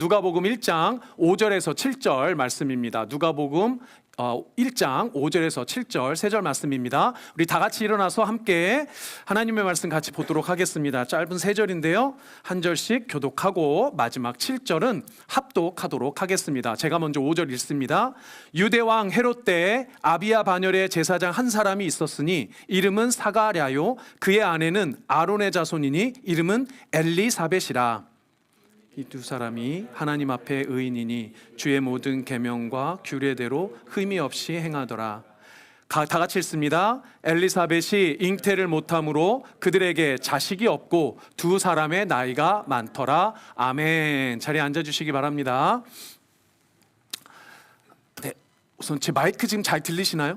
누가복음 1장 5절에서 7절 말씀입니다. 누가복음 1장 5절에서 7절 3절 말씀입니다. 우리 다 같이 일어나서 함께 하나님의 말씀 같이 보도록 하겠습니다. 짧은 3절인데요. 한 절씩 교독하고 마지막 7절은 합독하도록 하겠습니다. 제가 먼저 5절 읽습니다. 유대왕 헤롯 때에 아비야 반열에 제사장 한 사람이 있었으니 이름은 사가랴요 그의 아내는 아론의 자손이니 이름은 엘리사벳이라. 이 두 사람이 하나님 앞에 의인이니 주의 모든 계명과 규례대로 흠이 없이 행하더라. 다 같이 읽습니다. 엘리사벳이 잉태를 못함으로 그들에게 자식이 없고 두 사람의 나이가 많더라. 아멘. 자리에 앉아주시기 바랍니다. 네, 우선 제 마이크 지금 잘 들리시나요?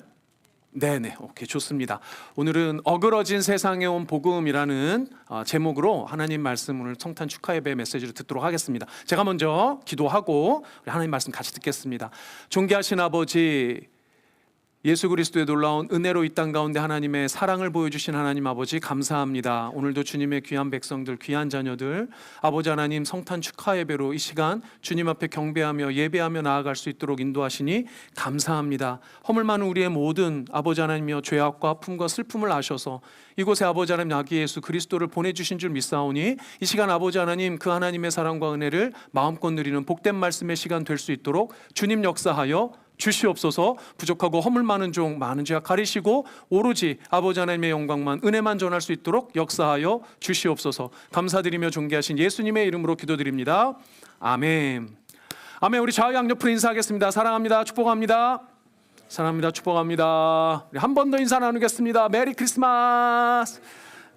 네네, 오케이, 좋습니다. 오늘은 어그러진 세상에 온 복음이라는 제목으로 하나님 말씀을 성탄 축하 예배 메시지를 듣도록 하겠습니다. 제가 먼저 기도하고 우리 하나님 말씀 같이 듣겠습니다. 존귀하신 아버지, 예수 그리스도의 놀라운 은혜로 이 땅 가운데 하나님의 사랑을 보여주신 하나님 아버지 감사합니다. 오늘도 주님의 귀한 백성들, 귀한 자녀들 아버지 하나님 성탄 축하 예배로 이 시간 주님 앞에 경배하며 예배하며 나아갈 수 있도록 인도하시니 감사합니다. 허물 많은 우리의 모든 아버지 하나님이여 죄악과 아픔과 슬픔을 아셔서 이곳에 아버지 하나님 아기 예수 그리스도를 보내주신 줄 믿사오니 이 시간 아버지 하나님 그 하나님의 사랑과 은혜를 마음껏 누리는 복된 말씀의 시간 될 수 있도록 주님 역사하여 주시옵소서. 부족하고 허물 많은 종 많은 죄악 가리시고 오로지 아버지 하나님의 영광만 은혜만 전할 수 있도록 역사하여 주시옵소서. 감사드리며 존귀하신 예수님의 이름으로 기도드립니다. 아멘. 아멘. 우리 좌우 양옆으로 인사하겠습니다. 사랑합니다. 축복합니다. 사랑합니다. 축복합니다. 한 번 더 인사 나누겠습니다. 메리 크리스마스.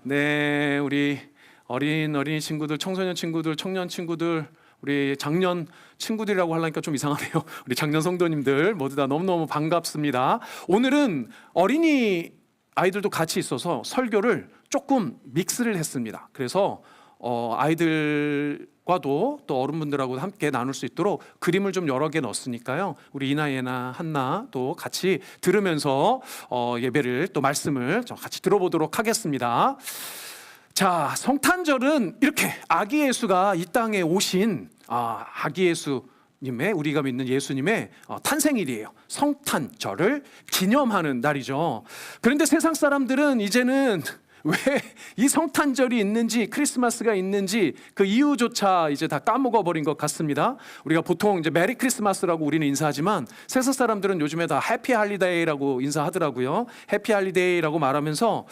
네, 우리 어린이 친구들, 청소년 친구들, 청년 친구들, 우리 작년 친구들이라고 하려니까 좀 이상하네요. 우리 작년 성도님들 모두 다 너무너무 반갑습니다. 오늘은 어린이 아이들도 같이 있어서 설교를 조금 믹스를 했습니다. 그래서 아이들과도 또 어른분들하고 함께 나눌 수 있도록 그림을 좀 여러 개 넣었으니까요. 우리 이나예나 한나 또 같이 들으면서 예배를 또 말씀을 같이 들어보도록 하겠습니다. 자, 성탄절은 이렇게 아기 예수가 이 땅에 오신 아기 예수님의, 우리가 믿는 예수님의 탄생일이에요. 성탄절을 기념하는 날이죠. 그런데 세상 사람들은 이제는 왜 이 성탄절이 있는지, 크리스마스가 있는지 그 이유조차 이제 다 까먹어버린 것 같습니다. 우리가 보통 이제 메리 크리스마스라고 우리는 인사하지만 세상 사람들은 요즘에 다 해피 할리데이라고 인사하더라고요. 해피 할리데이라고 말하면서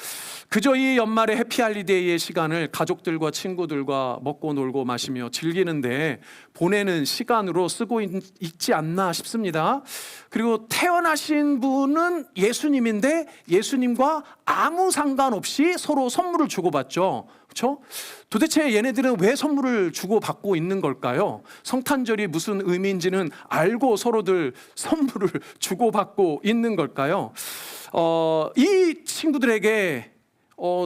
그저 이 연말의 해피 할리데이의 시간을 가족들과 친구들과 먹고 놀고 마시며 즐기는데 보내는 시간으로 쓰고 있지 않나 싶습니다. 그리고 태어나신 분은 예수님인데 예수님과 아무 상관없이 서로 선물을 주고받죠. 그렇죠? 도대체 얘네들은 왜 선물을 주고받고 있는 걸까요? 성탄절이 무슨 의미인지는 알고 서로들 선물을 주고받고 있는 걸까요? 이 친구들에게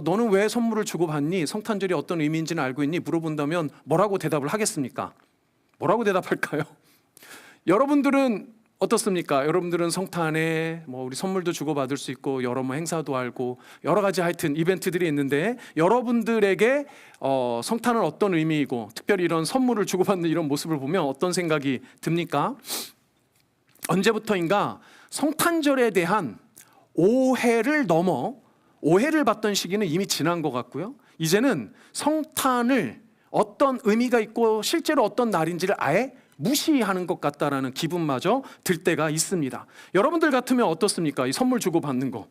너는 왜 선물을 주고받니? 성탄절이 어떤 의미인지는 알고 있니? 물어본다면 뭐라고 대답을 하겠습니까? 뭐라고 대답할까요? 여러분들은 어떻습니까? 여러분들은 성탄에 우리 선물도 주고받을 수 있고 여러 행사도 알고 여러 가지 하여튼 이벤트들이 있는데 여러분들에게 성탄은 어떤 의미이고 특별히 이런 선물을 주고받는 이런 모습을 보면 어떤 생각이 듭니까? 언제부터인가 성탄절에 대한 오해를 넘어 오해를 받던 시기는 이미 지난 것 같고요. 이제는 성탄을 어떤 의미가 있고 실제로 어떤 날인지를 아예 무시하는 것 같다라는 기분마저 들 때가 있습니다. 여러분들 같으면 어떻습니까? 이 선물 주고받는 거.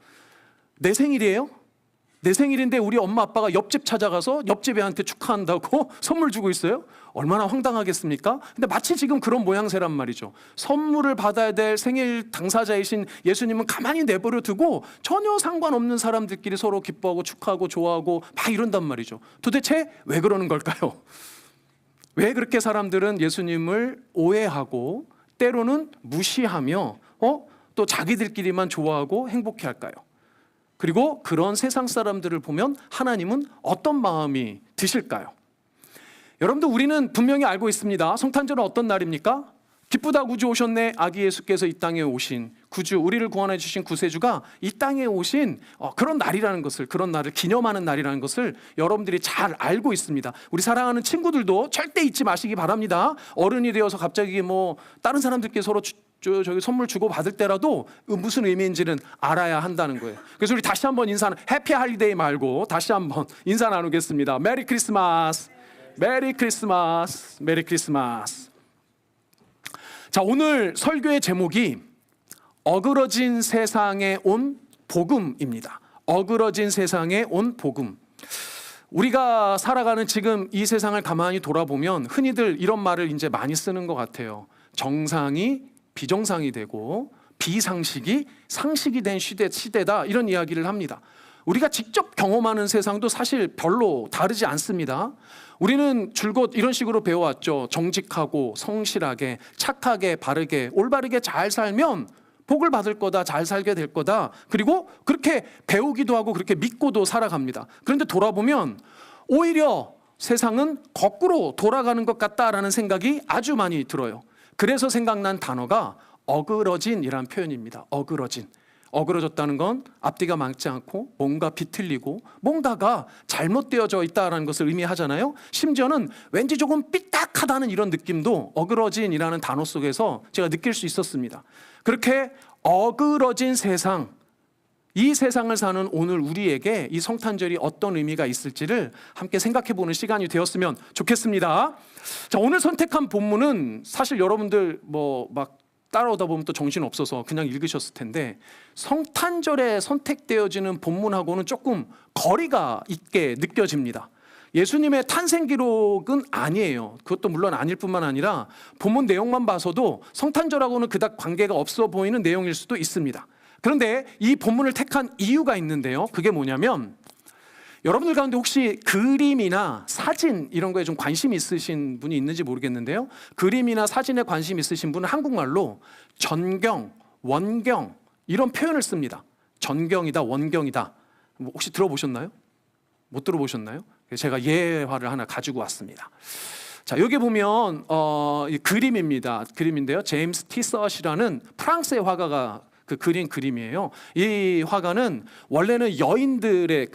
내 생일이에요? 내 생일인데 우리 엄마 아빠가 옆집 찾아가서 옆집 애한테 축하한다고 선물 주고 있어요? 얼마나 황당하겠습니까? 근데 마치 지금 그런 모양새란 말이죠. 선물을 받아야 될 생일 당사자이신 예수님은 가만히 내버려 두고 전혀 상관없는 사람들끼리 서로 기뻐하고 축하하고 좋아하고 막 이런단 말이죠. 도대체 왜 그러는 걸까요? 왜 그렇게 사람들은 예수님을 오해하고 때로는 무시하며 또 자기들끼리만 좋아하고 행복해할까요? 그리고 그런 세상 사람들을 보면 하나님은 어떤 마음이 드실까요? 여러분들 우리는 분명히 알고 있습니다. 성탄절은 어떤 날입니까? 기쁘다 구주 오셨네. 아기 예수께서 이 땅에 오신 구주, 우리를 구원해 주신 구세주가 이 땅에 오신 그런 날이라는 것을, 그런 날을 기념하는 날이라는 것을 여러분들이 잘 알고 있습니다. 우리 사랑하는 친구들도 절대 잊지 마시기 바랍니다. 어른이 되어서 갑자기 다른 사람들께 서로 저기 선물 주고 받을 때라도 무슨 의미인지는 알아야 한다는 거예요. 그래서 우리 다시 한번 인사는 해피 할리데이 말고 다시 한번 인사 나누겠습니다. 메리 크리스마스, 메리 크리스마스, 메리 크리스마스. 자, 오늘 설교의 제목이 어그러진 세상에 온 복음입니다. 어그러진 세상에 온 복음. 우리가 살아가는 지금 이 세상을 가만히 돌아보면 흔히들 이런 말을 이제 많이 쓰는 것 같아요. 정상이 비정상이 되고 비상식이 상식이 된 시대다, 이런 이야기를 합니다. 우리가 직접 경험하는 세상도 사실 별로 다르지 않습니다. 우리는 줄곧 이런 식으로 배워왔죠. 정직하고 성실하게 착하게 바르게 올바르게 잘 살면 복을 받을 거다, 잘 살게 될 거다. 그리고 그렇게 배우기도 하고 그렇게 믿고도 살아갑니다. 그런데 돌아보면 오히려 세상은 거꾸로 돌아가는 것 같다라는 생각이 아주 많이 들어요. 그래서 생각난 단어가 어그러진이라는 표현입니다. 어그러진. 어그러졌다는 건 앞뒤가 맞지 않고 뭔가 비틀리고 뭔가가 잘못되어져 있다는 것을 의미하잖아요. 심지어는 왠지 조금 삐딱하다는 이런 느낌도 어그러진이라는 단어 속에서 제가 느낄 수 있었습니다. 그렇게 어그러진 세상, 이 세상을 사는 오늘 우리에게 이 성탄절이 어떤 의미가 있을지를 함께 생각해보는 시간이 되었으면 좋겠습니다. 자, 오늘 선택한 본문은 사실 여러분들 막 따라오다 보면 또 정신 없어서 그냥 읽으셨을 텐데, 성탄절에 선택되어지는 본문하고는 조금 거리가 있게 느껴집니다. 예수님의 탄생 기록은 아니에요. 그것도 물론 아닐 뿐만 아니라 본문 내용만 봐서도 성탄절하고는 그닥 관계가 없어 보이는 내용일 수도 있습니다. 그런데 이 본문을 택한 이유가 있는데요. 그게 뭐냐면, 여러분들 가운데 혹시 그림이나 사진 이런 거에 좀 관심 있으신 분이 있는지 모르겠는데요. 그림이나 사진에 관심 있으신 분은 한국말로 전경, 원경 이런 표현을 씁니다. 전경이다, 원경이다. 혹시 들어보셨나요? 못 들어보셨나요? 제가 예화를 하나 가지고 왔습니다. 자, 여기 보면 그림입니다. 그림인데요. 제임스 티서시라는 프랑스의 화가가 그린 그림이에요. 이 화가는 원래는 여인들의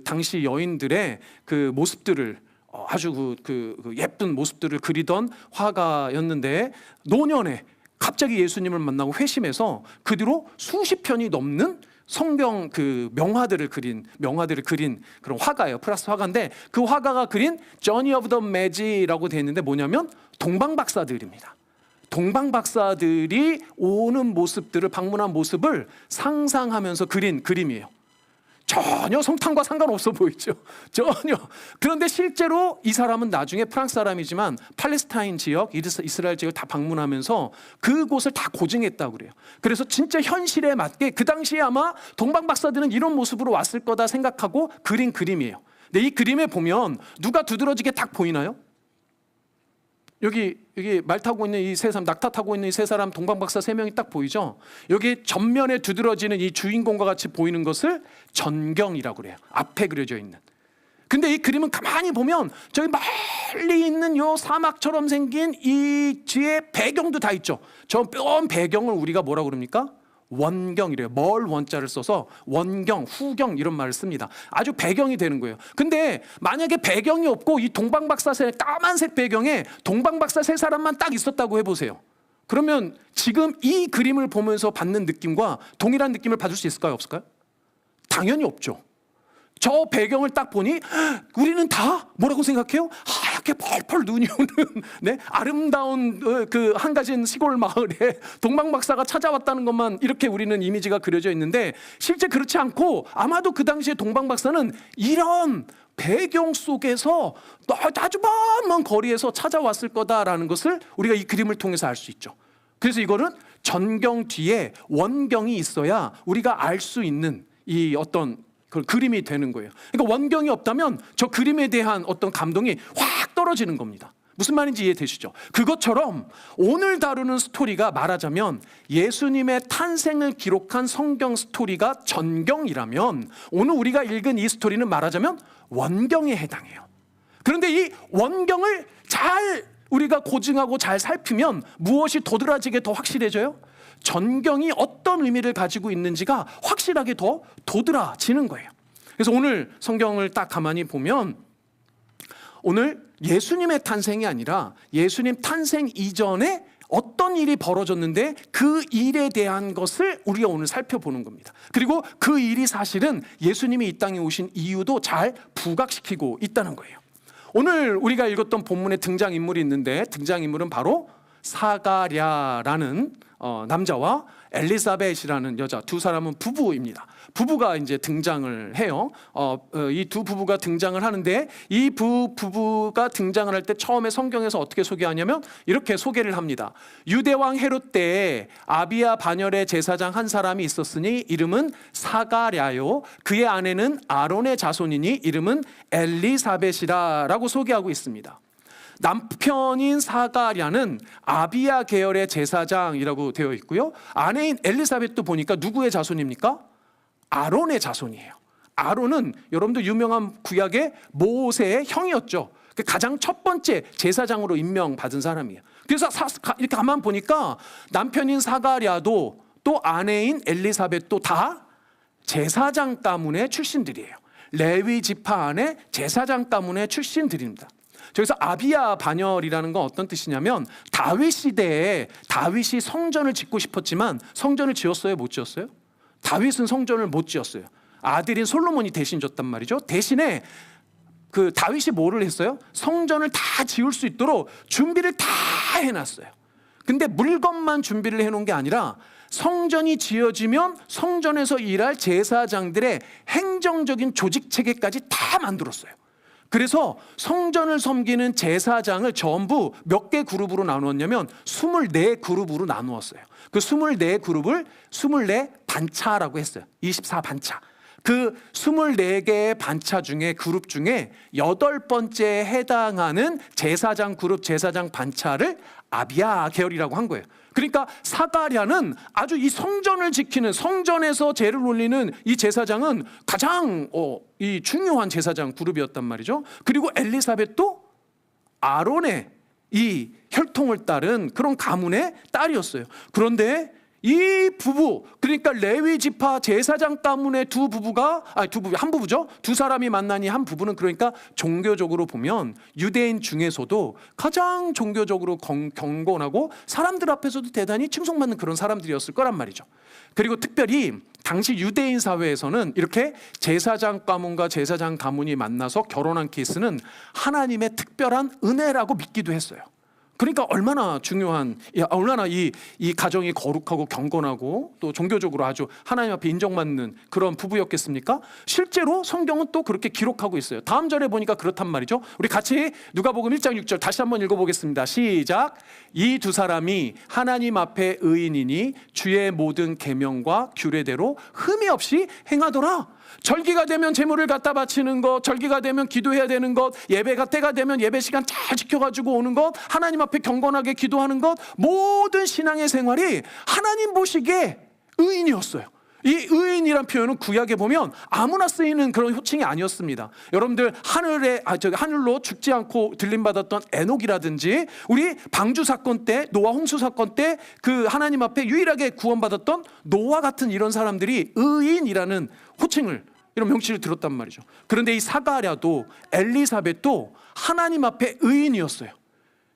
당시 여인들의 모습들을 아주 예쁜 모습들을 그리던 화가였는데, 노년에 갑자기 예수님을 만나고 회심해서 그 뒤로 수십 편이 넘는 성경 명화들을 그린 그런 화가예요. 프랑스 화가인데 그 화가가 그린 Journey of the Magi라고 되어 있는데 뭐냐면 동방박사들입니다. 동방박사들이 오는 모습들을, 방문한 모습을 상상하면서 그린 그림이에요. 전혀 성탄과 상관없어 보이죠? 전혀. 그런데 실제로 이 사람은 나중에 프랑스 사람이지만 팔레스타인 지역, 이스라엘 지역을 다 방문하면서 그곳을 다 고증했다고 그래요. 그래서 진짜 현실에 맞게 그 당시에 아마 동방박사들은 이런 모습으로 왔을 거다 생각하고 그린 그림이에요. 근데 이 그림에 보면 누가 두드러지게 딱 보이나요? 여기 말 타고 있는 이 세 사람, 낙타 타고 있는 이 세 사람, 동방박사 세 명이 딱 보이죠? 여기 전면에 두드러지는 이 주인공과 같이 보이는 것을 전경이라고 그래요. 앞에 그려져 있는. 근데 이 그림은 가만히 보면 저기 멀리 있는 요 사막처럼 생긴 이 뒤에 배경도 다 있죠. 저 뼈 배경을 우리가 뭐라고 그럽니까? 원경이래요. 멀 원자를 써서 원경, 후경 이런 말을 씁니다. 아주 배경이 되는 거예요. 근데 만약에 배경이 없고 이 동방박사 까만색 배경에 동방박사 세 사람만 딱 있었다고 해보세요. 그러면 지금 이 그림을 보면서 받는 느낌과 동일한 느낌을 받을 수 있을까요? 없을까요? 당연히 없죠. 저 배경을 딱 보니 우리는 다 뭐라고 생각해요? 하얗게 펄펄 눈이 오는 아름다운 한가진 시골 마을에 동방박사가 찾아왔다는 것만 이렇게 우리는 이미지가 그려져 있는데, 실제 그렇지 않고 아마도 그 당시에 동방박사는 이런 배경 속에서 아주 먼 거리에서 찾아왔을 거다라는 것을 우리가 이 그림을 통해서 알 수 있죠. 그래서 이거는 전경 뒤에 원경이 있어야 우리가 알 수 있는 이 어떤 그림이 되는 거예요. 그러니까 원경이 없다면 저 그림에 대한 어떤 감동이 확 떨어지는 겁니다. 무슨 말인지 이해되시죠? 그것처럼 오늘 다루는 스토리가 말하자면 예수님의 탄생을 기록한 성경 스토리가 전경이라면, 오늘 우리가 읽은 이 스토리는 말하자면 원경에 해당해요. 그런데 이 원경을 잘 우리가 고증하고 잘 살피면 무엇이 도드라지게 더 확실해져요? 전경이 어떤 의미를 가지고 있는지가 확실하게 더 도드라지는 거예요. 그래서 오늘 성경을 딱 가만히 보면 오늘 예수님의 탄생이 아니라 예수님 탄생 이전에 어떤 일이 벌어졌는데 그 일에 대한 것을 우리가 오늘 살펴보는 겁니다. 그리고 그 일이 사실은 예수님이 이 땅에 오신 이유도 잘 부각시키고 있다는 거예요. 오늘 우리가 읽었던 본문에 등장인물이 있는데 등장인물은 바로 사가랴라는 남자와 엘리사벳이라는 여자, 두 사람은 부부입니다. 부부가 이제 등장을 해요. 이 두 부부가 등장을 하는데 이 부부가 등장을 할 때 처음에 성경에서 어떻게 소개하냐면 이렇게 소개를 합니다. 유대왕 헤롯 때에 아비야 반열의 제사장 한 사람이 있었으니 이름은 사가랴요. 그의 아내는 아론의 자손이니 이름은 엘리사벳이라라고 소개하고 있습니다. 남편인 사가랴는 아비야 계열의 제사장이라고 되어 있고요. 아내인 엘리사벳도 보니까 누구의 자손입니까? 아론의 자손이에요. 아론은 여러분들 유명한 구약의 모세의 형이었죠. 가장 첫 번째 제사장으로 임명받은 사람이에요. 그래서 이렇게 가만 보니까 남편인 사가랴도 또 아내인 엘리사벳도 다 제사장 가문의 출신들이에요. 레위 지파 안에 제사장 가문의 출신들입니다. 저기서 아비야 반열이라는 건 어떤 뜻이냐면 다윗 시대에 다윗이 성전을 짓고 싶었지만 성전을 지었어요? 못 지었어요? 다윗은 성전을 못 지었어요. 아들인 솔로몬이 대신 졌단 말이죠. 대신에 그 다윗이 뭐를 했어요? 성전을 다 지을 수 있도록 준비를 다 해놨어요. 근데 물건만 준비를 해놓은 게 아니라 성전이 지어지면 성전에서 일할 제사장들의 행정적인 조직 체계까지 다 만들었어요. 그래서 성전을 섬기는 제사장을 전부 몇 개 그룹으로 나누었냐면 24그룹으로 나누었어요. 그 24그룹을 24반차라고 했어요. 24반차. 그 24개의 반차 중에 그룹 중에 8번째에 해당하는 제사장 그룹 제사장 반차를 아비야 계열이라고 한 거예요. 그러니까 사가랴는 아주 이 성전을 지키는 성전에서 제를 올리는 이 제사장은 가장 이 중요한 제사장 그룹이었단 말이죠. 그리고 엘리사벳도 아론의 이 혈통을 따른 그런 가문의 딸이었어요. 그런데 이 부부, 그러니까 레위 지파 제사장 가문의 한 부부죠. 두 사람이 만난 이 한 부부는 그러니까 종교적으로 보면 유대인 중에서도 가장 종교적으로 경건하고 사람들 앞에서도 대단히 칭송받는 그런 사람들이었을 거란 말이죠. 그리고 특별히 당시 유대인 사회에서는 이렇게 제사장 가문과 제사장 가문이 만나서 결혼한 케이스는 하나님의 특별한 은혜라고 믿기도 했어요. 그러니까 얼마나 중요한, 얼마나 이 가정이 거룩하고 경건하고 또 종교적으로 아주 하나님 앞에 인정받는 그런 부부였겠습니까? 실제로 성경은 또 그렇게 기록하고 있어요. 다음 절에 보니까 그렇단 말이죠. 우리 같이 누가복음 1장 6절 다시 한번 읽어보겠습니다. 시작. 이 두 사람이 하나님 앞에 의인이니 주의 모든 계명과 규례대로 흠이 없이 행하더라. 절기가 되면 제물을 갖다 바치는 것, 절기가 되면 기도해야 되는 것, 예배가 때가 되면 예배 시간 잘 지켜가지고 오는 것, 하나님 앞에 경건하게 기도하는 것, 모든 신앙의 생활이 하나님 보시기에 의인이었어요. 이 의인이란 표현은 구약에 보면 아무나 쓰이는 그런 호칭이 아니었습니다. 여러분들 하늘로 죽지 않고 들림받았던 에녹이라든지 우리 방주 사건 때 노아 홍수 사건 때 그 하나님 앞에 유일하게 구원받았던 노아 같은 이런 사람들이 의인이라는 호칭을 이런 명칭을 들었단 말이죠. 그런데 이 사가랴도 엘리사벳도 하나님 앞에 의인이었어요.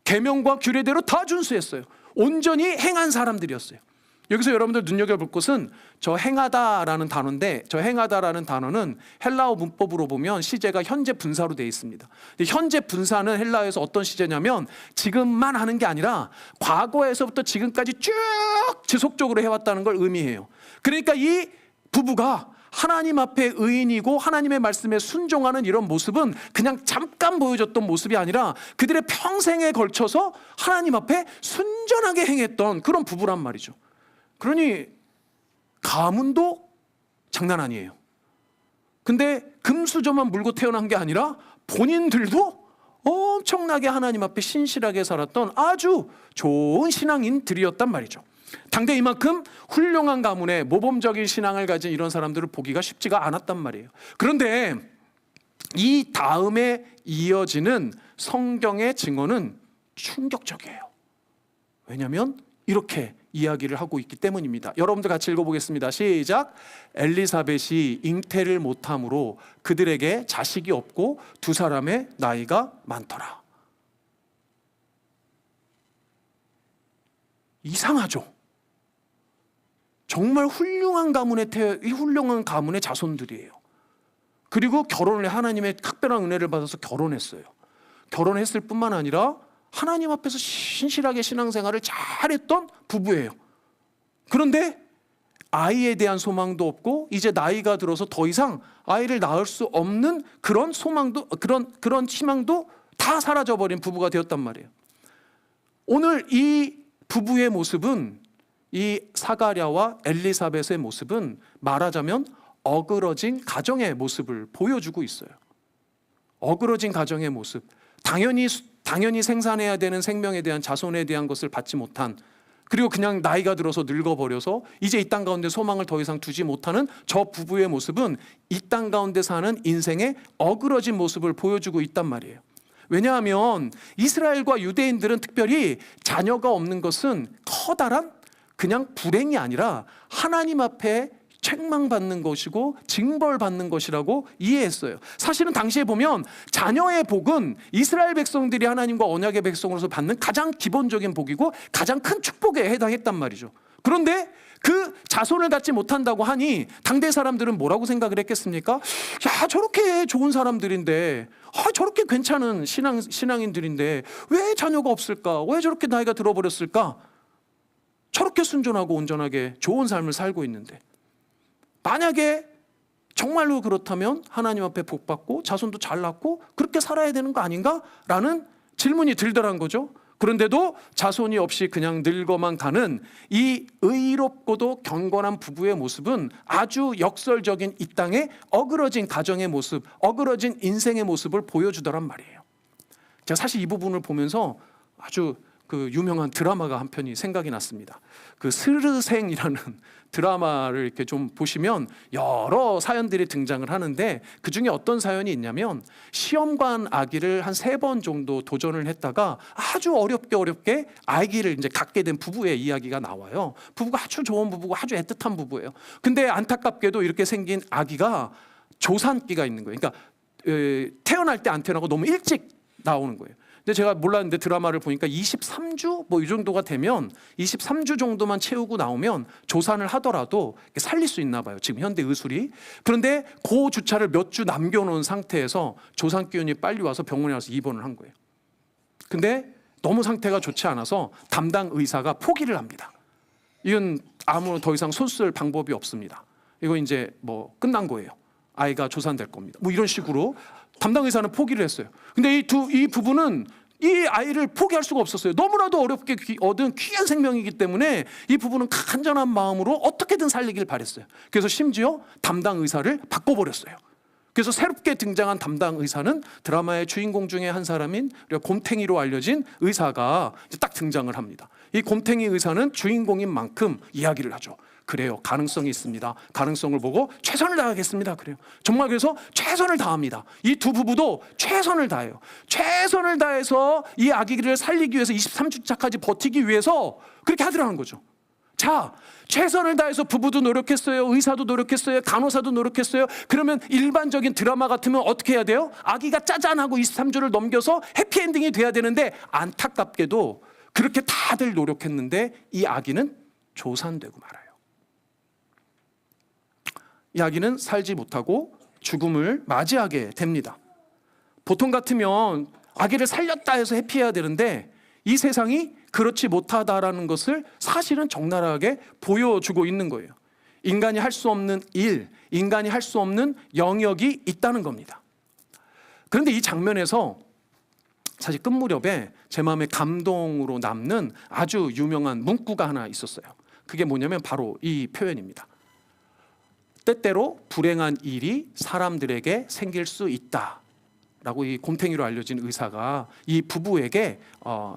계명과 규례대로 다 준수했어요. 온전히 행한 사람들이었어요. 여기서 여러분들 눈여겨볼 것은 저 행하다라는 단어인데 저 행하다라는 단어는 헬라어 문법으로 보면 시제가 현재 분사로 되어 있습니다. 근데 현재 분사는 헬라어에서 어떤 시제냐면 지금만 하는 게 아니라 과거에서부터 지금까지 쭉 지속적으로 해왔다는 걸 의미해요. 그러니까 이 부부가 하나님 앞에 의인이고 하나님의 말씀에 순종하는 이런 모습은 그냥 잠깐 보여줬던 모습이 아니라 그들의 평생에 걸쳐서 하나님 앞에 순전하게 행했던 그런 부부란 말이죠. 그러니 가문도 장난 아니에요. 근데 금수저만 물고 태어난 게 아니라 본인들도 엄청나게 하나님 앞에 신실하게 살았던 아주 좋은 신앙인들이었단 말이죠. 당대 이만큼 훌륭한 가문에 모범적인 신앙을 가진 이런 사람들을 보기가 쉽지가 않았단 말이에요. 그런데 이 다음에 이어지는 성경의 증언은 충격적이에요. 왜냐하면 이렇게 이야기를 하고 있기 때문입니다. 여러분들 같이 읽어보겠습니다. 시작. 엘리사벳이 잉태를 못함으로 그들에게 자식이 없고 두 사람의 나이가 많더라. 이상하죠? 정말 훌륭한 가문의 자손들이에요. 그리고 결혼을 하나님의 특별한 은혜를 받아서 결혼했어요. 결혼했을 뿐만 아니라 하나님 앞에서 신실하게 신앙생활을 잘했던 부부예요. 그런데 아이에 대한 소망도 없고 이제 나이가 들어서 더 이상 아이를 낳을 수 없는 그런 소망도 그런 희망도 다 사라져버린 부부가 되었단 말이에요. 오늘 이 부부의 모습은, 이 사가랴와 엘리사벳의 모습은 말하자면 어그러진 가정의 모습을 보여주고 있어요. 어그러진 가정의 모습. 당연히 생산해야 되는 생명에 대한, 자손에 대한 것을 받지 못한, 그리고 그냥 나이가 들어서 늙어버려서 이제 이 땅 가운데 소망을 더 이상 두지 못하는 저 부부의 모습은 이 땅 가운데 사는 인생의 어그러진 모습을 보여주고 있단 말이에요. 왜냐하면 이스라엘과 유대인들은 특별히 자녀가 없는 것은 커다란 그냥 불행이 아니라 하나님 앞에 책망받는 것이고 징벌받는 것이라고 이해했어요. 사실은 당시에 보면 자녀의 복은 이스라엘 백성들이 하나님과 언약의 백성으로서 받는 가장 기본적인 복이고 가장 큰 축복에 해당했단 말이죠. 그런데 그 자손을 갖지 못한다고 하니 당대 사람들은 뭐라고 생각을 했겠습니까? 야, 저렇게 좋은 사람들인데, 저렇게 괜찮은 신앙인들인데 왜 자녀가 없을까? 왜 저렇게 나이가 들어버렸을까? 저렇게 순전하고 온전하게 좋은 삶을 살고 있는데, 만약에 정말로 그렇다면 하나님 앞에 복받고 자손도 잘 낳고 그렇게 살아야 되는 거 아닌가? 라는 질문이 들더란 거죠. 그런데도 자손이 없이 그냥 늙어만 가는 이 의롭고도 경건한 부부의 모습은 아주 역설적인 이 땅의 어그러진 가정의 모습, 어그러진 인생의 모습을 보여주더란 말이에요. 제가 사실 이 부분을 보면서 아주 그 유명한 드라마가 한 편이 생각이 났습니다. 그 스르생이라는 드라마를 이렇게 좀 보시면 여러 사연들이 등장을 하는데, 그 중에 어떤 사연이 있냐면 시험관 아기를 한 3번 정도 도전을 했다가 아주 어렵게 아기를 이제 갖게 된 부부의 이야기가 나와요. 부부가 아주 좋은 부부고 아주 애틋한 부부예요. 근데 안타깝게도 이렇게 생긴 아기가 조산기가 있는 거예요. 그러니까 태어날 때 안 태어나고 너무 일찍 나오는 거예요. 근데 제가 몰랐는데 드라마를 보니까 23주 뭐 이 정도가 되면 23주 정도만 채우고 나오면 조산을 하더라도 살릴 수 있나 봐요, 지금 현대 의술이. 그런데 그 주차를 몇 주 남겨놓은 상태에서 조산 기운이 빨리 와서 병원에 와서 입원을 한 거예요. 근데 너무 상태가 좋지 않아서 담당 의사가 포기를 합니다. 이건 아무 더 이상 손쓸 방법이 없습니다. 이거 이제 뭐 끝난 거예요. 아이가 조산될 겁니다. 뭐 이런 식으로 담당 의사는 포기를 했어요. 근데 이 부부는 이 아이를 포기할 수가 없었어요. 너무나도 어렵게 얻은 귀한 생명이기 때문에 이 부부는 간절한 마음으로 어떻게든 살리길 바랬어요. 그래서 심지어 담당 의사를 바꿔버렸어요. 그래서 새롭게 등장한 담당 의사는 드라마의 주인공 중에 한 사람인 곰탱이로 알려진 의사가 딱 등장을 합니다. 이 곰탱이 의사는 주인공인 만큼 이야기를 하죠. 그래요, 가능성이 있습니다. 가능성을 보고 최선을 다하겠습니다. 그래요. 정말 그래서 최선을 다합니다. 이 두 부부도 최선을 다해요. 최선을 다해서 이 아기를 살리기 위해서 23주차까지 버티기 위해서 그렇게 하더라는 거죠. 자, 최선을 다해서 부부도 노력했어요. 의사도 노력했어요. 간호사도 노력했어요. 그러면 일반적인 드라마 같으면 어떻게 해야 돼요? 아기가 짜잔하고 23주를 넘겨서 해피엔딩이 돼야 되는데, 안타깝게도 그렇게 다들 노력했는데 이 아기는 조산되고 말아요. 이 아기는 살지 못하고 죽음을 맞이하게 됩니다. 보통 같으면 아기를 살렸다 해서 해피해야 되는데 이 세상이 그렇지 못하다라는 것을 사실은 적나라하게 보여주고 있는 거예요. 인간이 할 수 없는 일, 인간이 할 수 없는 영역이 있다는 겁니다. 그런데 이 장면에서 사실 끝 무렵에 제 마음에 감동으로 남는 아주 유명한 문구가 하나 있었어요. 그게 뭐냐면 바로 이 표현입니다. 때때로 불행한 일이 사람들에게 생길 수 있다 라고 이 곰탱이로 알려진 의사가 이 부부에게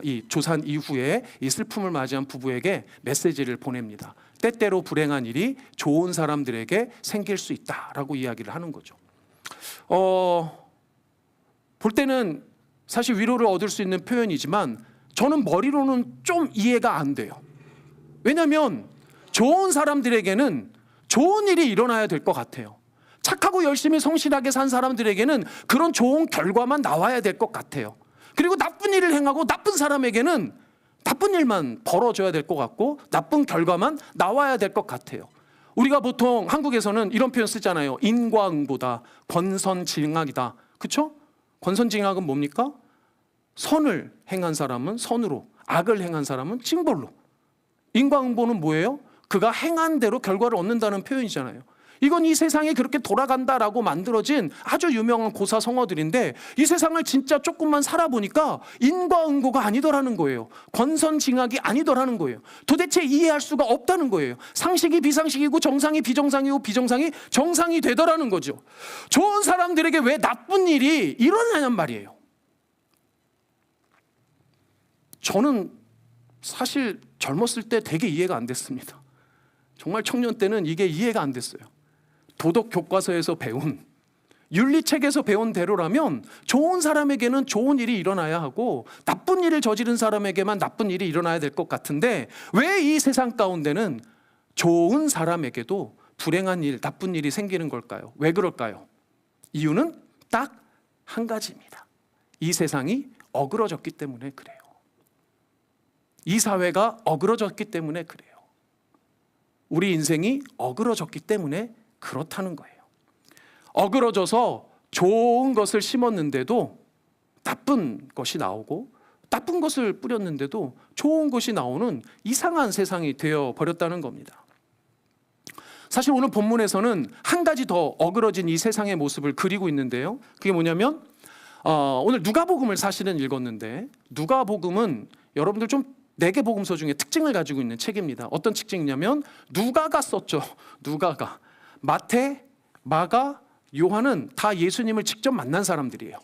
이 조산 이후에 이 슬픔을 맞이한 부부에게 메시지를 보냅니다. 때때로 불행한 일이 좋은 사람들에게 생길 수 있다라고 이야기를 하는 거죠. 볼 때는 사실 위로를 얻을 수 있는 표현이지만 저는 머리로는 좀 이해가 안 돼요. 왜냐하면 좋은 사람들에게는 좋은 일이 일어나야 될 것 같아요. 착하고 열심히 성실하게 산 사람들에게는 그런 좋은 결과만 나와야 될 것 같아요. 그리고 나쁜 일을 행하고 나쁜 사람에게는 나쁜 일만 벌어져야 될 것 같고 나쁜 결과만 나와야 될 것 같아요. 우리가 보통 한국에서는 이런 표현 쓰잖아요. 인과응보다, 권선징악이다. 그렇죠? 권선징악은 뭡니까? 선을 행한 사람은 선으로, 악을 행한 사람은 징벌로. 인과응보는 뭐예요? 그가 행한 대로 결과를 얻는다는 표현이잖아요. 이건 이 세상이 그렇게 돌아간다라고 만들어진 아주 유명한 고사성어들인데 이 세상을 진짜 조금만 살아보니까 인과응보가 아니더라는 거예요. 권선징악이 아니더라는 거예요. 도대체 이해할 수가 없다는 거예요. 상식이 비상식이고 정상이 비정상이고 비정상이 정상이 되더라는 거죠. 좋은 사람들에게 왜 나쁜 일이 일어나냔 말이에요. 저는 사실 젊었을 때 되게 이해가 안 됐습니다. 정말 청년 때는 이게 이해가 안 됐어요. 도덕 교과서에서 배운, 윤리책에서 배운 대로라면 좋은 사람에게는 좋은 일이 일어나야 하고 나쁜 일을 저지른 사람에게만 나쁜 일이 일어나야 될 것 같은데 왜 이 세상 가운데는 좋은 사람에게도 불행한 일, 나쁜 일이 생기는 걸까요? 왜 그럴까요? 이유는 딱 한 가지입니다. 이 세상이 어그러졌기 때문에 그래요. 이 사회가 어그러졌기 때문에 그래요. 우리 인생이 어그러졌기 때문에 그렇다는 거예요. 어그러져서 좋은 것을 심었는데도 나쁜 것이 나오고 나쁜 것을 뿌렸는데도 좋은 것이 나오는 이상한 세상이 되어버렸다는 겁니다. 사실 오늘 본문에서는 한 가지 더 어그러진 이 세상의 모습을 그리고 있는데요. 그게 뭐냐면 오늘 누가복음을 사실은 읽었는데 누가복음은 여러분들 좀 4개 복음서 중에 특징을 가지고 있는 책입니다. 어떤 특징이냐면 누가가 썼죠. 누가가. 마태, 마가, 요한은 다 예수님을 직접 만난 사람들이에요.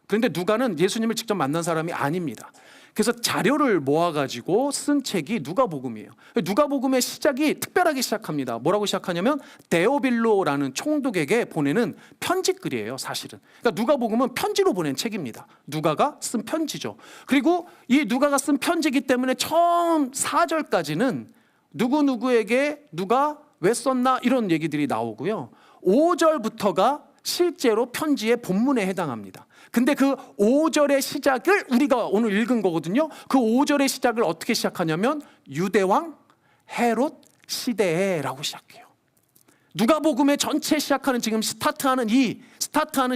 그런데 누가는 예수님을 직접 만난 사람이 아닙니다. 그래서 자료를 모아가지고 쓴 책이 누가복음이에요. 누가복음의 시작이 특별하게 시작합니다. 뭐라고 시작하냐면 데오빌로라는 총독에게 보내는 편지글이에요. 사실은. 그러니까 누가복음은 편지로 보낸 책입니다. 누가가 쓴 편지죠. 그리고 이 누가가 쓴 편지이기 때문에 처음 4절까지는 누구누구에게 누가 왜 썼나 이런 얘기들이 나오고요. 5절부터가 실제로 편지의 본문에 해당합니다. 근데 그 5절의 시작을 우리가 오늘 읽은 거거든요. 그 5절의 시작을 어떻게 시작하냐면 유대왕 헤롯 시대에라고 시작해요. 누가복음의 전체 시작하는 지금 스타트하는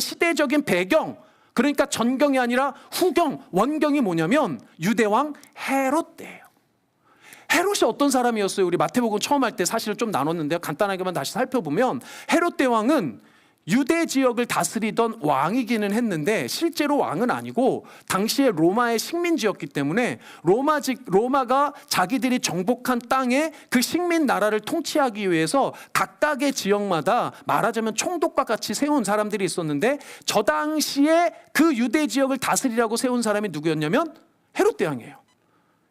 시대적인 배경, 그러니까 전경이 아니라 후경, 원경이 뭐냐면 유대왕 헤롯 때예요. 헤롯이 어떤 사람이었어요? 우리 마태복음 처음 할 때 사실을 좀 나눴는데요. 간단하게만 다시 살펴보면 헤롯 대왕은 유대 지역을 다스리던 왕이기는 했는데 실제로 왕은 아니고 당시에 로마의 식민지였기 때문에 로마가 자기들이 정복한 땅에 그 식민 나라를 통치하기 위해서 각각의 지역마다 말하자면 총독과 같이 세운 사람들이 있었는데 저 당시에 그 유대 지역을 다스리라고 세운 사람이 누구였냐면 헤롯 대왕이에요.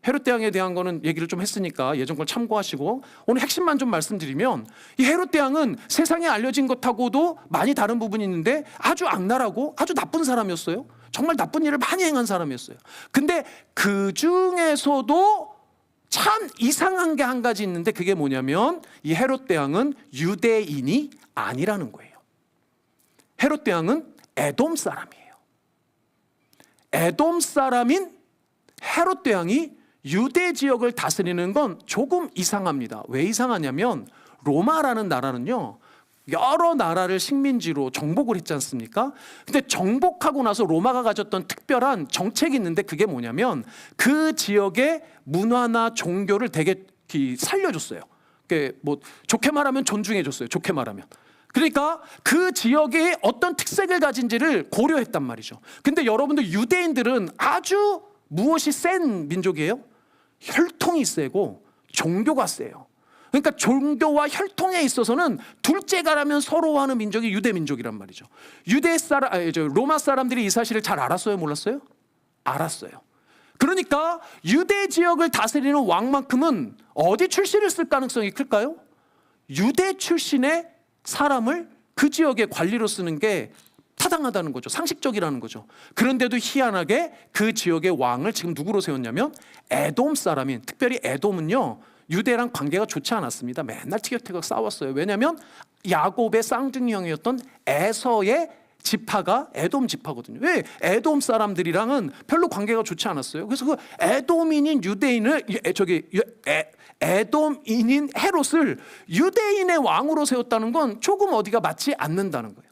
헤롯 대왕에 대한 거는 얘기를 좀 했으니까 예전 걸 참고하시고 오늘 핵심만 좀 말씀드리면 이 헤롯 대왕은 세상에 알려진 것하고도 많이 다른 부분이 있는데 아주 악랄하고 아주 나쁜 사람이었어요. 정말 나쁜 일을 많이 행한 사람이었어요. 근데 그 중에서도 참 이상한 게 한 가지 있는데 그게 뭐냐면 이 헤롯 대왕은 유대인이 아니라는 거예요. 헤롯 대왕은 에돔 사람이에요. 에돔 사람인 헤롯 대왕이 유대 지역을 다스리는 건 조금 이상합니다. 왜 이상하냐면 로마라는 나라는요 여러 나라를 식민지로 정복을 했지 않습니까? 근데 정복하고 나서 로마가 가졌던 특별한 정책이 있는데 그게 뭐냐면 그 지역의 문화나 종교를 되게 살려줬어요. 뭐 좋게 말하면 존중해줬어요. 좋게 말하면. 그러니까 그 지역에 어떤 특색을 가진지를 고려했단 말이죠. 근데 여러분들 유대인들은 아주 무엇이 센 민족이에요? 혈통이 세고 종교가 세요. 그러니까 종교와 혈통에 있어서는 둘째가라면 서러워하는 민족이 유대 민족이란 말이죠. 로마 사람들이 이 사실을 잘 알았어요? 몰랐어요? 알았어요. 그러니까 유대 지역을 다스리는 왕만큼은 어디 출신을 쓸 가능성이 클까요? 유대 출신의 사람을 그 지역의 관리로 쓰는 게 타당하다는 거죠. 상식적이라는 거죠. 그런데도 희한하게 그 지역의 왕을 지금 누구로 세웠냐면 에돔 사람인, 특별히 에돔은요 유대랑 관계가 좋지 않았습니다. 맨날 티격태격 싸웠어요. 왜냐하면 야곱의 쌍둥이 형이었던 에서의 지파가 에돔 지파거든요. 왜? 에돔 사람들이랑은 별로 관계가 좋지 않았어요. 그래서 그 에돔인인 유대인을 에돔인인 헤롯을 유대인의 왕으로 세웠다는 건 조금 어디가 맞지 않는다는 거예요.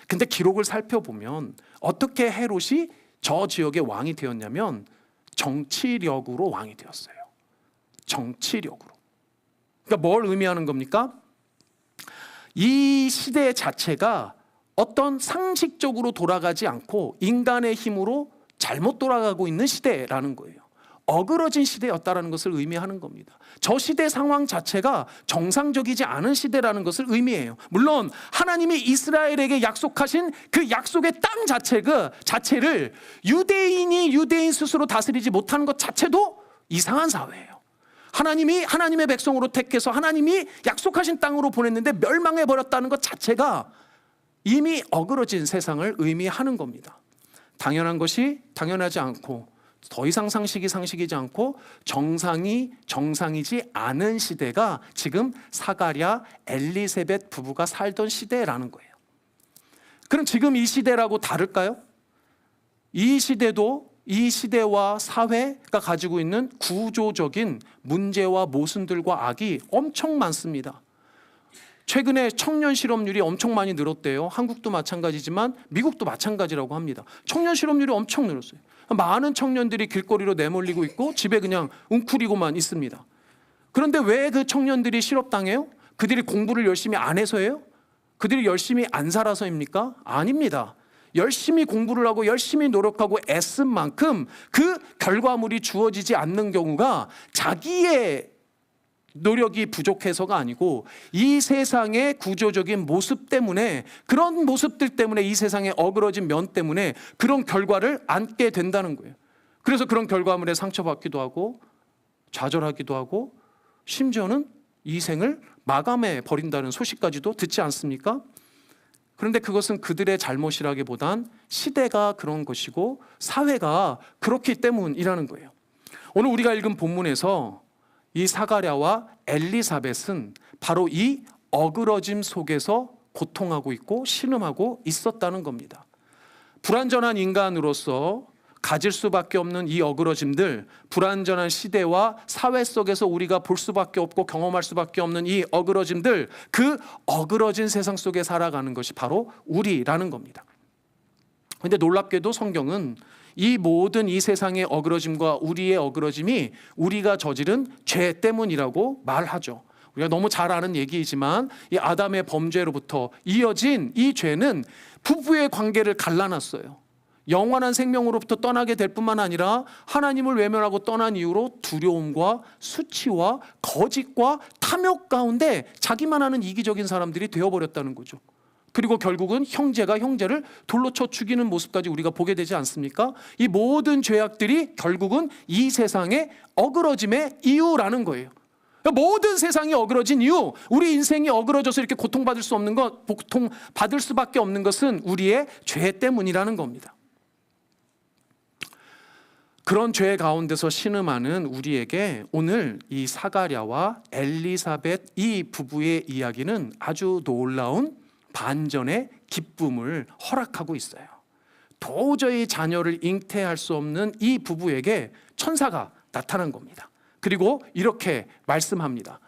근데 기록을 살펴보면 어떻게 헤롯이 저 지역의 왕이 되었냐면 정치력으로 왕이 되었어요. 정치력으로. 그러니까 뭘 의미하는 겁니까? 이 시대 자체가 어떤 상식적으로 돌아가지 않고 인간의 힘으로 잘못 돌아가고 있는 시대라는 거예요. 어그러진 시대였다라는 것을 의미하는 겁니다. 저 시대 상황 자체가 정상적이지 않은 시대라는 것을 의미해요. 물론 하나님이 이스라엘에게 약속하신 그 약속의 땅 자체를 유대인이 유대인 스스로 다스리지 못하는 것 자체도 이상한 사회예요. 하나님이 하나님의 백성으로 택해서 하나님이 약속하신 땅으로 보냈는데 멸망해 버렸다는 것 자체가 이미 어그러진 세상을 의미하는 겁니다. 당연한 것이 당연하지 않고 더 이상 상식이 상식이지 않고 정상이지 않은 시대가 지금 사가랴, 엘리사벳 부부가 살던 시대라는 거예요. 그럼 지금 이 시대라고 다를까요? 이 시대도 이 시대와 사회가 가지고 있는 구조적인 문제와 모순들과 악이 엄청 많습니다. 최근에 청년 실업률이 엄청 많이 늘었대요. 한국도 마찬가지지만 미국도 마찬가지라고 합니다. 청년 실업률이 엄청 늘었어요. 많은 청년들이 길거리로 내몰리고 있고 집에 그냥 웅크리고만 있습니다. 그런데 왜 그 청년들이 실업당해요? 그들이 공부를 열심히 안 해서예요? 그들이 열심히 안 살아서입니까? 아닙니다. 열심히 공부를 하고 열심히 노력하고 애쓴 만큼 그 결과물이 주어지지 않는 경우가 자기의 노력이 부족해서가 아니고 이 세상의 구조적인 모습 때문에, 그런 모습들 때문에, 이 세상의 어그러진 면 때문에 그런 결과를 안게 된다는 거예요. 그래서 그런 결과물에 상처받기도 하고 좌절하기도 하고 심지어는 이 생을 마감해 버린다는 소식까지도 듣지 않습니까? 그런데 그것은 그들의 잘못이라기보단 시대가 그런 것이고 사회가 그렇기 때문이라는 거예요. 오늘 우리가 읽은 본문에서 이 사가랴와 엘리사벳은 바로 이 어그러짐 속에서 고통하고 있고 신음하고 있었다는 겁니다. 불완전한 인간으로서 가질 수밖에 없는 이 어그러짐들, 불완전한 시대와 사회 속에서 우리가 볼 수밖에 없고 경험할 수밖에 없는 이 어그러짐들, 그 어그러진 세상 속에 살아가는 것이 바로 우리라는 겁니다. 그런데 놀랍게도 성경은 이 모든 이 세상의 어그러짐과 우리의 어그러짐이 우리가 저지른 죄 때문이라고 말하죠. 우리가 너무 잘 아는 얘기이지만 이 아담의 범죄로부터 이어진 이 죄는 부부의 관계를 갈라놨어요. 영원한 생명으로부터 떠나게 될 뿐만 아니라 하나님을 외면하고 떠난 이후로 두려움과 수치와 거짓과 탐욕 가운데 자기만 하는 이기적인 사람들이 되어버렸다는 거죠. 그리고 결국은 형제가 형제를 돌로 쳐 죽이는 모습까지 우리가 보게 되지 않습니까? 이 모든 죄악들이 결국은 이 세상의 어그러짐의 이유라는 거예요. 모든 세상이 어그러진 이유, 우리 인생이 어그러져서 이렇게 고통받을 수 없는 것, 고통받을 수밖에 없는 것은 우리의 죄 때문이라는 겁니다. 그런 죄 가운데서 신음하는 우리에게 오늘 이 사가랴와 엘리사벳 이 부부의 이야기는 아주 놀라운 반전의 기쁨을 허락하고 있어요. 도저히 자녀를 잉태할 수 없는 이 부부에게 천사가 나타난 겁니다. 그리고 이렇게 말씀합니다.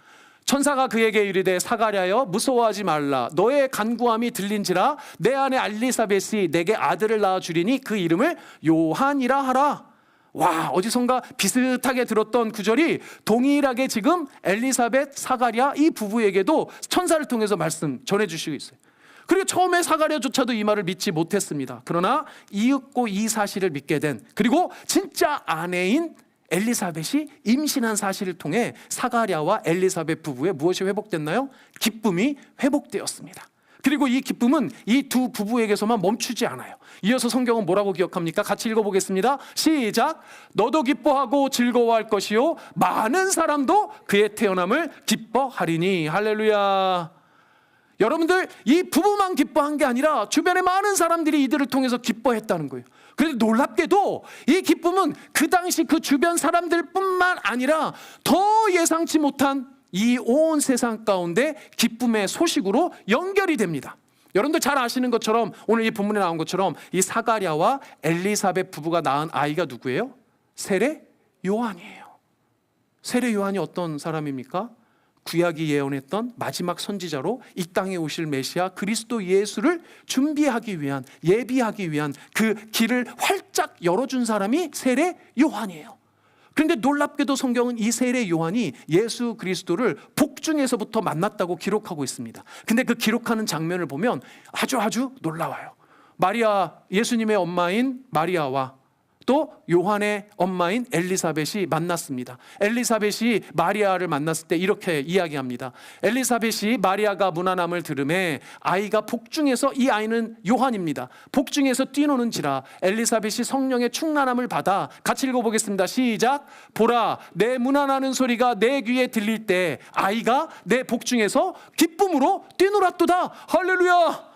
천사가 그에게 이르되 사가랴여 무서워하지 말라. 너의 간구함이 들린지라 내 아내 엘리사벳이 내게 아들을 낳아 주리니 그 이름을 요한이라 하라. 와, 어디선가 비슷하게 들었던 구절이 동일하게 지금 엘리사벳, 사가랴 이 부부에게도 천사를 통해서 말씀 전해주시고 있어요. 그리고 처음에 사가랴조차도 이 말을 믿지 못했습니다. 그러나 이윽고 이 사실을 믿게 된, 그리고 진짜 아내인 엘리사벳이 임신한 사실을 통해 사가랴와 엘리사벳 부부의 무엇이 회복됐나요? 기쁨이 회복되었습니다. 그리고 이 기쁨은 이 두 부부에게서만 멈추지 않아요. 이어서 성경은 뭐라고 기억합니까? 같이 읽어보겠습니다. 시작. 너도 기뻐하고 즐거워할 것이요 많은 사람도 그의 태어남을 기뻐하리니. 할렐루야. 여러분들, 이 부부만 기뻐한 게 아니라 주변의 많은 사람들이 이들을 통해서 기뻐했다는 거예요. 그런데 놀랍게도 이 기쁨은 그 당시 그 주변 사람들뿐만 아니라 더 예상치 못한 이 온 세상 가운데 기쁨의 소식으로 연결이 됩니다. 여러분들 잘 아시는 것처럼 오늘 이 본문에 나온 것처럼 이 사가랴와 엘리사벳 부부가 낳은 아이가 누구예요? 세례 요한이에요. 세례 요한이 어떤 사람입니까? 구약이 예언했던 마지막 선지자로 이 땅에 오실 메시아 그리스도 예수를 준비하기 위한, 예비하기 위한 그 길을 활짝 열어준 사람이 세례 요한이에요. 그런데 놀랍게도 성경은 이 세례 요한이 예수 그리스도를 복중에서부터 만났다고 기록하고 있습니다. 근데 그 기록하는 장면을 보면 아주 놀라워요. 마리아, 예수님의 엄마인 마리아와 또 요한의 엄마인 엘리사벳이 만났습니다. 엘리사벳이 마리아를 만났을 때 이렇게 이야기합니다. 엘리사벳이 마리아가 문안함을 들으매 아이가 복중에서, 이 아이는 요한입니다, 복중에서 뛰노는지라 엘리사벳이 성령의 충만함을 받아, 같이 읽어보겠습니다. 시작. 보라, 내 문안하는 소리가 내 귀에 들릴 때 아이가 내 복중에서 기쁨으로 뛰놀았도다. 할렐루야.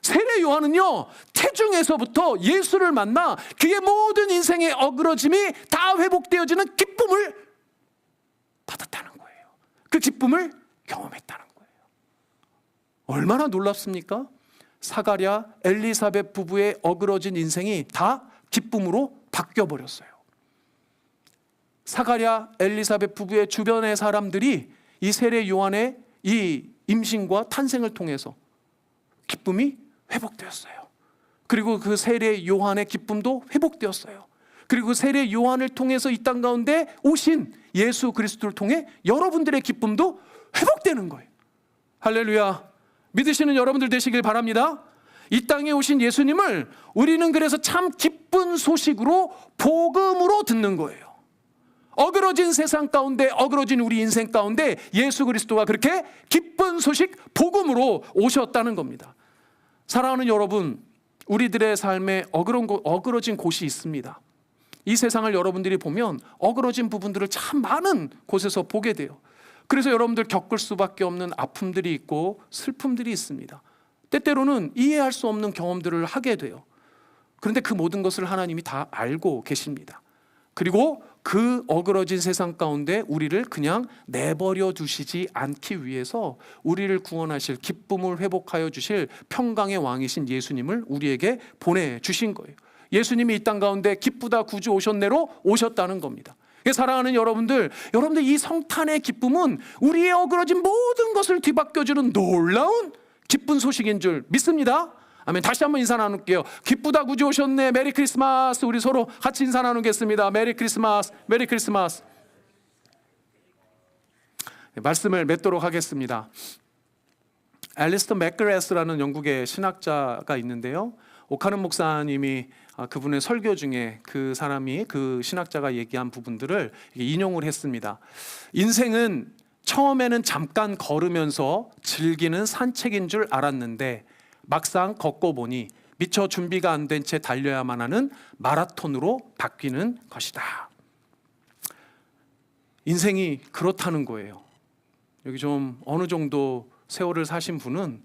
세례 요한은요, 태중에서부터 예수를 만나 그의 모든 인생의 어그러짐이 다 회복되어지는 기쁨을 받았다는 거예요. 그 기쁨을 경험했다는 거예요. 얼마나 놀랍습니까? 사가랴, 엘리사벳 부부의 어그러진 인생이 다 기쁨으로 바뀌어버렸어요. 사가랴, 엘리사벳 부부의 주변의 사람들이 이 세례 요한의 이 임신과 탄생을 통해서 기쁨이 회복되었어요. 그리고 그 세례 요한의 기쁨도 회복되었어요. 그리고 세례 요한을 통해서 이 땅 가운데 오신 예수 그리스도를 통해 여러분들의 기쁨도 회복되는 거예요. 할렐루야. 믿으시는 여러분들 되시길 바랍니다. 이 땅에 오신 예수님을 우리는 그래서 참 기쁜 소식으로, 복음으로 듣는 거예요. 어그러진 세상 가운데, 어그러진 우리 인생 가운데 예수 그리스도가 그렇게 기쁜 소식, 복음으로 오셨다는 겁니다. 사랑하는 여러분, 우리들의 삶에 어그러진 곳이 있습니다. 이 세상을 여러분들이 보면 어그러진 부분들을 참 많은 곳에서 보게 돼요. 그래서 여러분들 겪을 수밖에 없는 아픔들이 있고 슬픔들이 있습니다. 때때로는 이해할 수 없는 경험들을 하게 돼요. 그런데 그 모든 것을 하나님이 다 알고 계십니다. 그리고 그 어그러진 세상 가운데 우리를 그냥 내버려 두시지 않기 위해서 우리를 구원하실, 기쁨을 회복하여 주실 평강의 왕이신 예수님을 우리에게 보내주신 거예요. 예수님이 이 땅 가운데 기쁘다 구주 오셨네로 오셨다는 겁니다. 사랑하는 여러분들, 이 성탄의 기쁨은 우리의 어그러진 모든 것을 뒤바뀌어주는 놀라운 기쁜 소식인 줄 믿습니다. 아멘. 다시 한번 인사 나눌게요. 기쁘다 구주 오셨네. 메리 크리스마스. 우리 서로 같이 인사 나누겠습니다. 메리 크리스마스. 메리 크리스마스. 말씀을 맺도록 하겠습니다. 앨리스터 맥그레스라는 영국의 신학자가 있는데요, 오카는 목사님이 그분의 설교 중에 그 사람이, 그 신학자가 얘기한 부분들을 인용을 했습니다. 인생은 처음에는 잠깐 걸으면서 즐기는 산책인 줄 알았는데 막상 걷고 보니 미처 준비가 안 된 채 달려야만 하는 마라톤으로 바뀌는 것이다. 인생이 그렇다는 거예요. 여기 좀 어느 정도 세월을 사신 분은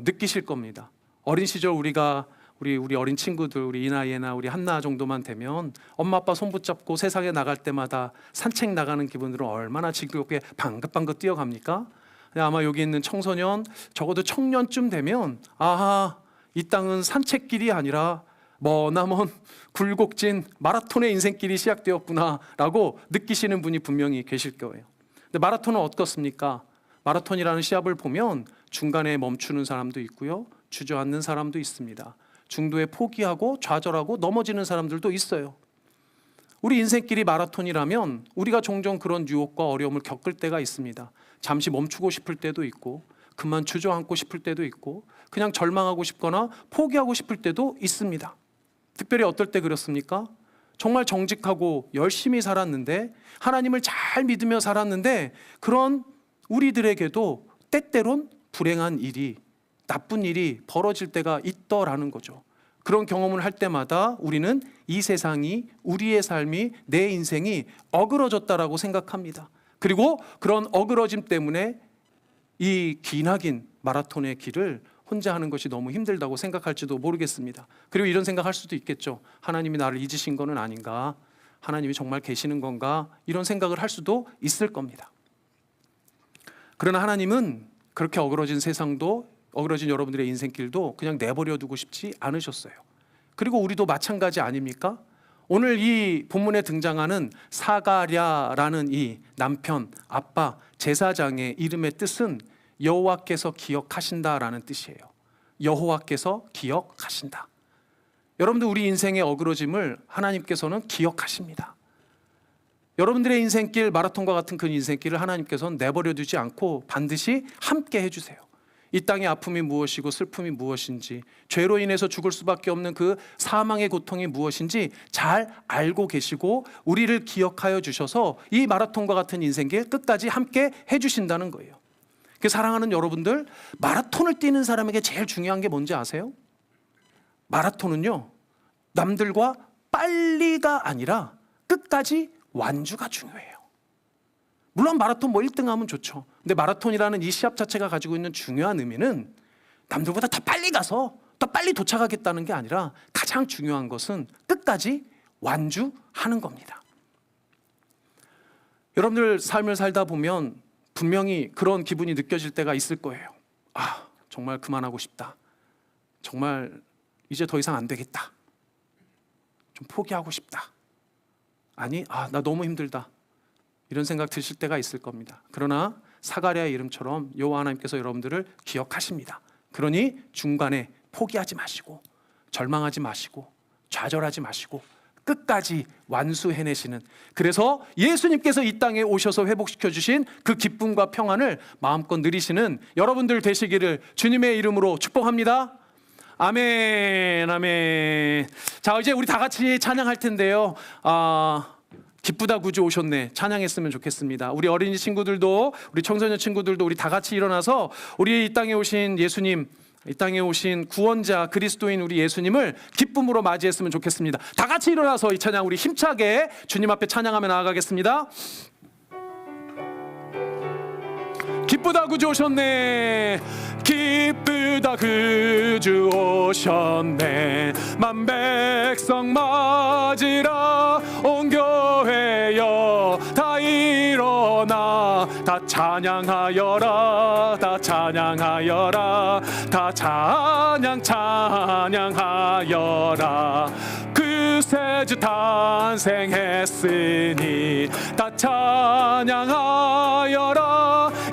느끼실 겁니다. 어린 시절 우리 어린 친구들, 우리 이나예나 우리 한나 정도만 되면 엄마 아빠 손 붙잡고 세상에 나갈 때마다 산책 나가는 기분으로 얼마나 즐겁게 방긋방긋 뛰어갑니까? 아마 여기 있는 청소년, 적어도 청년쯤 되면 아하, 이 땅은 산책길이 아니라 머나먼 굴곡진 마라톤의 인생길이 시작되었구나 라고 느끼시는 분이 분명히 계실 거예요. 근데 마라톤은 어떻습니까? 마라톤이라는 시합을 보면 중간에 멈추는 사람도 있고요, 주저앉는 사람도 있습니다. 중도에 포기하고 좌절하고 넘어지는 사람들도 있어요. 우리 인생길이 마라톤이라면 우리가 종종 그런 유혹과 어려움을 겪을 때가 있습니다. 잠시 멈추고 싶을 때도 있고, 그만 주저앉고 싶을 때도 있고, 그냥 절망하고 싶거나 포기하고 싶을 때도 있습니다. 특별히 어떨 때 그렇습니까? 정말 정직하고 열심히 살았는데, 하나님을 잘 믿으며 살았는데, 그런 우리들에게도 때때론 불행한 일이, 나쁜 일이 벌어질 때가 있더라는 거죠. 그런 경험을 할 때마다 우리는 이 세상이, 우리의 삶이, 내 인생이 어그러졌다라고 생각합니다. 그리고 그런 어그러짐 때문에 이 기나긴 마라톤의 길을 혼자 하는 것이 너무 힘들다고 생각할지도 모르겠습니다. 그리고 이런 생각할 수도 있겠죠. 하나님이 나를 잊으신 거는 아닌가? 하나님이 정말 계시는 건가? 이런 생각을 할 수도 있을 겁니다. 그러나 하나님은 그렇게 어그러진 세상도, 어그러진 여러분들의 인생길도 그냥 내버려 두고 싶지 않으셨어요. 그리고 우리도 마찬가지 아닙니까? 오늘 이 본문에 등장하는 사가랴라는 이 남편, 아빠, 제사장의 이름의 뜻은 여호와께서 기억하신다라는 뜻이에요. 여호와께서 기억하신다. 여러분들, 우리 인생의 어그러짐을 하나님께서는 기억하십니다. 여러분들의 인생길, 마라톤과 같은 그 인생길을 하나님께서는 내버려 두지 않고 반드시 함께 해주세요. 이 땅의 아픔이 무엇이고 슬픔이 무엇인지, 죄로 인해서 죽을 수밖에 없는 그 사망의 고통이 무엇인지 잘 알고 계시고 우리를 기억하여 주셔서 이 마라톤과 같은 인생길 끝까지 함께 해주신다는 거예요. 그 사랑하는 여러분들, 마라톤을 뛰는 사람에게 제일 중요한 게 뭔지 아세요? 마라톤은요, 남들과 빨리가 아니라 끝까지 완주가 중요해요. 물론 마라톤 1등 하면 좋죠. 근데 마라톤이라는 이 시합 자체가 가지고 있는 중요한 의미는 남들보다 더 빨리 가서 더 빨리 도착하겠다는 게 아니라 가장 중요한 것은 끝까지 완주하는 겁니다. 여러분들 삶을 살다 보면 분명히 그런 기분이 느껴질 때가 있을 거예요. 아, 정말 그만하고 싶다. 정말 이제 더 이상 안 되겠다. 좀 포기하고 싶다. 아니, 나 너무 힘들다. 이런 생각 드실 때가 있을 겁니다. 그러나 사가랴의 이름처럼 여호와 하나님께서 여러분들을 기억하십니다. 그러니 중간에 포기하지 마시고, 절망하지 마시고, 좌절하지 마시고 끝까지 완수해내시는, 그래서 예수님께서 이 땅에 오셔서 회복시켜 주신 그 기쁨과 평안을 마음껏 누리시는 여러분들 되시기를 주님의 이름으로 축복합니다. 아멘, 아멘. 자, 이제 우리 다 같이 찬양할 텐데요. 기쁘다 구주 오셨네, 찬양했으면 좋겠습니다. 우리 어린이 친구들도, 우리 청소년 친구들도 우리 다 같이 일어나서 우리 이 땅에 오신 예수님, 이 땅에 오신 구원자 그리스도인 우리 예수님을 기쁨으로 맞이했으면 좋겠습니다. 다 같이 일어나서 이 찬양 우리 힘차게 주님 앞에 찬양하며 나아가겠습니다. 기쁘다 구주 오셨네, 기쁘다 구주 오셨네, 만백성 맞으라 온 교회여 다 일어나 다 찬양하여라, 다 찬양하여라, 다 찬양하여라. 그새주 탄생했으니 다 찬양하여라.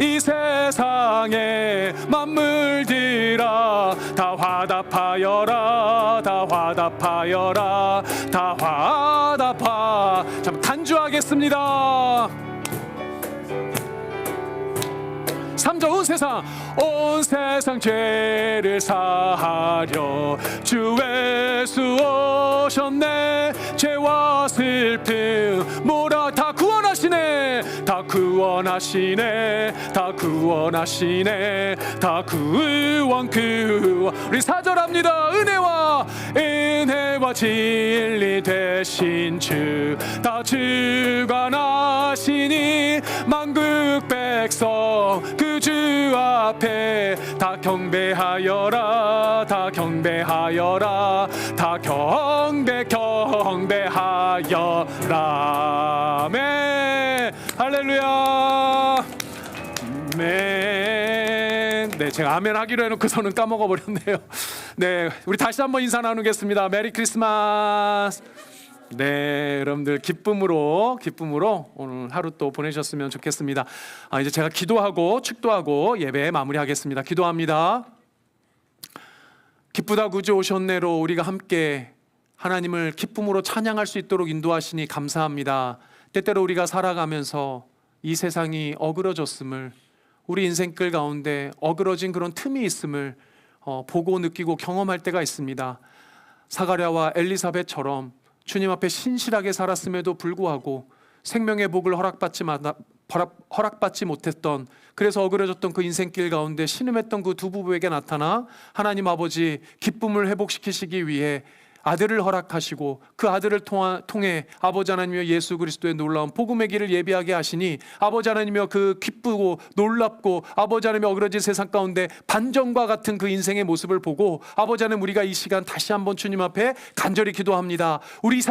이 세상에 만물들아 다 화답하여라, 다 화답하여라, 다 화답하. 참 간주하겠습니다. 3절 온 세상 죄를 사하려 주 예수 오셨네, 죄와 슬픔 모라 다 구원하시네, 다 구원하시네, 다 구원하시네, 다 구원. 우리 4절 합니다. 은혜와 진리 되신 주 다 주관하시니 만국 백성 그 주 앞에 다 경배하여라, 다 경배하여라, 다 경배하여라. 아멘. 할렐루야. 아멘. 네, 제가 아멘 하기로 해놓고서는 까먹어 버렸네요. 네, 우리 다시 한번 인사 나누겠습니다. 메리 크리스마스. 네, 여러분들 기쁨으로 오늘 하루 또 보내셨으면 좋겠습니다. 이제 제가 기도하고 축도하고 예배 마무리하겠습니다. 기도합니다. 기쁘다 구주 오셨네로 우리가 함께 하나님을 기쁨으로 찬양할 수 있도록 인도하시니 감사합니다. 때때로 우리가 살아가면서 이 세상이 어그러졌음을, 우리 인생길 가운데 어그러진 그런 틈이 있음을 보고 느끼고 경험할 때가 있습니다. 사가랴와 엘리사벳처럼 주님 앞에 신실하게 살았음에도 불구하고 생명의 복을 허락받지 못했던, 그래서 어그러졌던 그 인생길 가운데 신음했던 그 두 부부에게 나타나 하나님 아버지 기쁨을 회복시키시기 위해 아들을 허락하시고 그 아들을 통해 아버지 하나님이여 예수 그리스도의 놀라운 복음의 길을 예비하게 하시니 아버지 하나님이여 그 기쁘고 놀랍고 아버지 하나님의 어그러진 세상 가운데 반전과 같은 그 인생의 모습을 보고 아버지 하나님 우리가 이 시간 다시 한번 주님 앞에 간절히 기도합니다.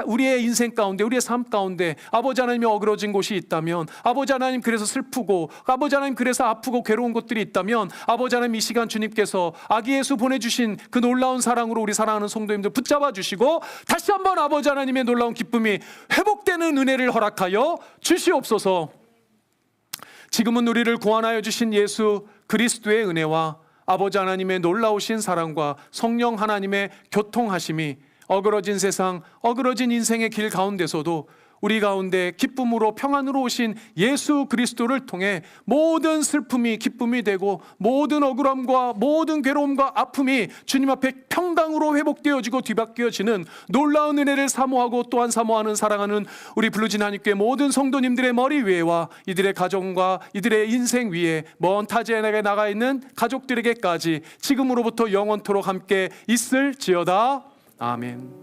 우리의 인생 가운데 우리의 삶 가운데 아버지 하나님이 어그러진 곳이 있다면 아버지 하나님 그래서 슬프고 아버지 하나님 그래서 아프고 괴로운 것들이 있다면 아버지 하나님 이 시간 주님께서 아기 예수 보내주신 그 놀라운 사랑으로 우리 사랑하는 성도님들 붙잡아 주시고 다시 한번 아버지 하나님의 놀라운 기쁨이 회복되는 은혜를 허락하여 주시옵소서. 지금은 우리를 구원하여 주신 예수 그리스도의 은혜와 아버지 하나님의 놀라우신 사랑과 성령 하나님의 교통하심이 어그러진 세상 어그러진 인생의 길 가운데서도 우리 가운데 기쁨으로 평안으로 오신 예수 그리스도를 통해 모든 슬픔이 기쁨이 되고 모든 억울함과 모든 괴로움과 아픔이 주님 앞에 평강으로 회복되어지고 뒤바뀌어지는 놀라운 은혜를 사모하고 또한 사모하는 사랑하는 우리 블루진 한인교회 모든 성도님들의 머리 위에와 이들의 가정과 이들의 인생 위에 먼 타지에 나가 있는 가족들에게까지 지금으로부터 영원토록 함께 있을지어다. 아멘.